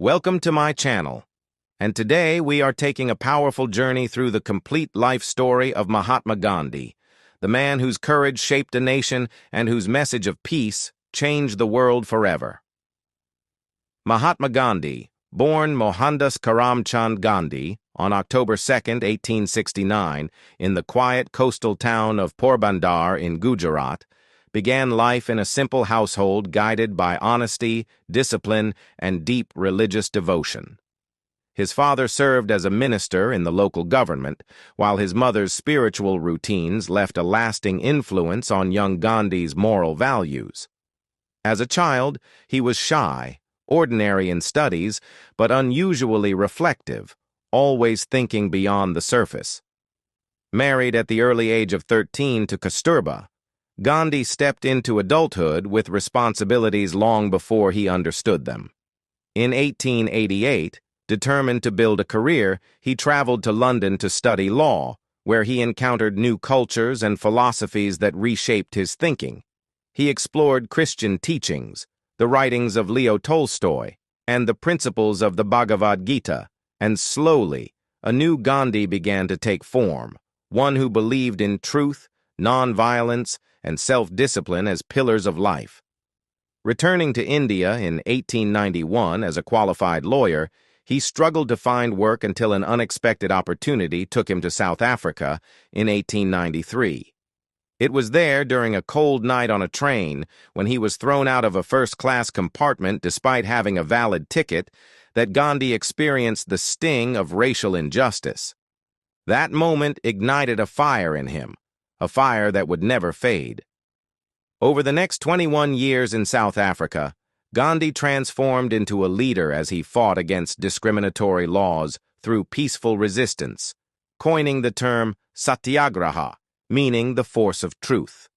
Welcome to my channel, and today we are taking a powerful journey through the complete life story of Mahatma Gandhi, the man whose courage shaped a nation and whose message of peace changed the world forever. Mahatma Gandhi, born Mohandas Karamchand Gandhi on October 2, 1869, in the quiet coastal town of Porbandar in Gujarat, began life in a simple household guided by honesty, discipline, and deep religious devotion. His father served as a minister in the local government, while his mother's spiritual routines left a lasting influence on young Gandhi's moral values. As a child, he was shy, ordinary in studies, but unusually reflective, always thinking beyond the surface. Married at the early age of 13 to Kasturba, Gandhi stepped into adulthood with responsibilities long before he understood them. In 1888, determined to build a career, he traveled to London to study law, where he encountered new cultures and philosophies that reshaped his thinking. He explored Christian teachings, the writings of Leo Tolstoy, and the principles of the Bhagavad Gita, and slowly, a new Gandhi began to take form, one who believed in truth, non-violence, and self-discipline as pillars of life. Returning to India in 1891 as a qualified lawyer, he struggled to find work until an unexpected opportunity took him to South Africa in 1893. It was there during a cold night on a train, when he was thrown out of a first-class compartment despite having a valid ticket, that Gandhi experienced the sting of racial injustice. That moment ignited a fire in him, a fire that would never fade. Over the next 21 years in South Africa, Gandhi transformed into a leader as he fought against discriminatory laws through peaceful resistance, coining the term satyagraha, meaning the force of truth.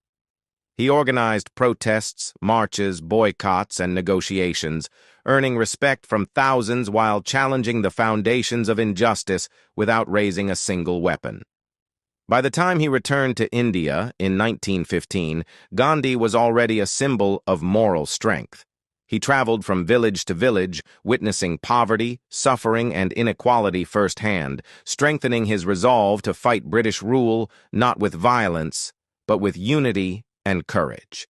He organized protests, marches, boycotts, and negotiations, earning respect from thousands while challenging the foundations of injustice without raising a single weapon. By the time he returned to India in 1915, Gandhi was already a symbol of moral strength. He traveled from village to village, witnessing poverty, suffering, and inequality firsthand, strengthening his resolve to fight British rule not with violence, but with unity and courage.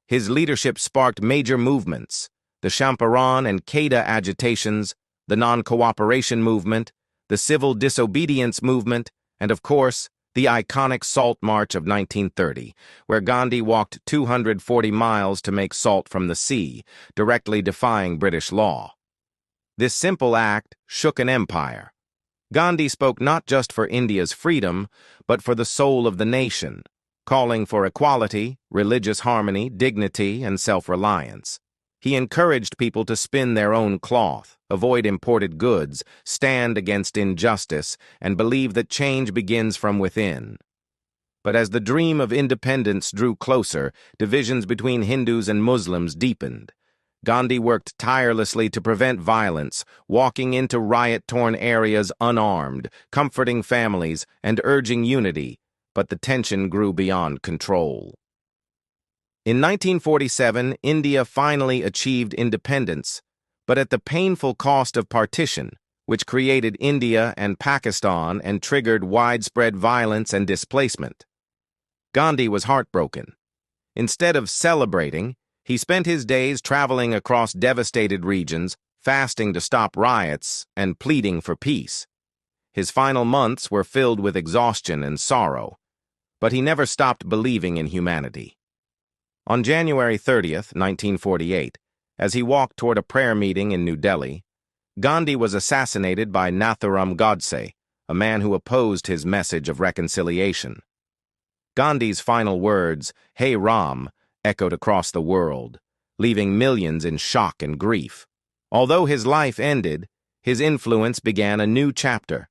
His leadership sparked major movements: the Champaran and Kedah agitations, the non-cooperation movement, the civil disobedience movement, and, of course, the iconic Salt March of 1930, where Gandhi walked 240 miles to make salt from the sea, directly defying British law. This simple act shook an empire. Gandhi spoke not just for India's freedom, but for the soul of the nation, calling for equality, religious harmony, dignity, and self-reliance. He encouraged people to spin their own cloth, avoid imported goods, stand against injustice, and believe that change begins from within. But as the dream of independence drew closer, divisions between Hindus and Muslims deepened. Gandhi worked tirelessly to prevent violence, walking into riot-torn areas unarmed, comforting families, and urging unity, but the tension grew beyond control. In 1947, India finally achieved independence, but at the painful cost of partition, which created India and Pakistan and triggered widespread violence and displacement. Gandhi was heartbroken. Instead of celebrating, he spent his days traveling across devastated regions, fasting to stop riots and pleading for peace. His final months were filled with exhaustion and sorrow, but he never stopped believing in humanity. On January 30th, 1948, as he walked toward a prayer meeting in New Delhi, Gandhi was assassinated by Nathuram Godse, a man who opposed his message of reconciliation. Gandhi's final words, "Hey Ram," echoed across the world, leaving millions in shock and grief. Although his life ended, his influence began a new chapter.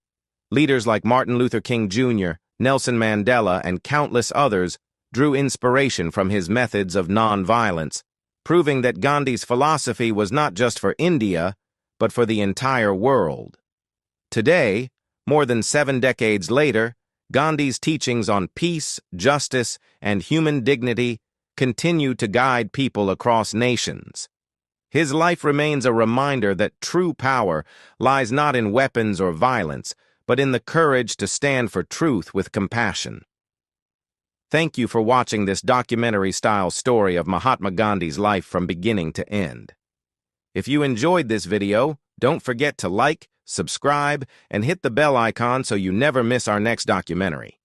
Leaders like Martin Luther King Jr., Nelson Mandela, and countless others drew inspiration from his methods of non-violence, proving that Gandhi's philosophy was not just for India, but for the entire world. Today, more than 7 decades later, Gandhi's teachings on peace, justice, and human dignity continue to guide people across nations. His life remains a reminder that true power lies not in weapons or violence, but in the courage to stand for truth with compassion. Thank you for watching this documentary-style story of Mahatma Gandhi's life from beginning to end. If you enjoyed this video, don't forget to like, subscribe, and hit the bell icon so you never miss our next documentary.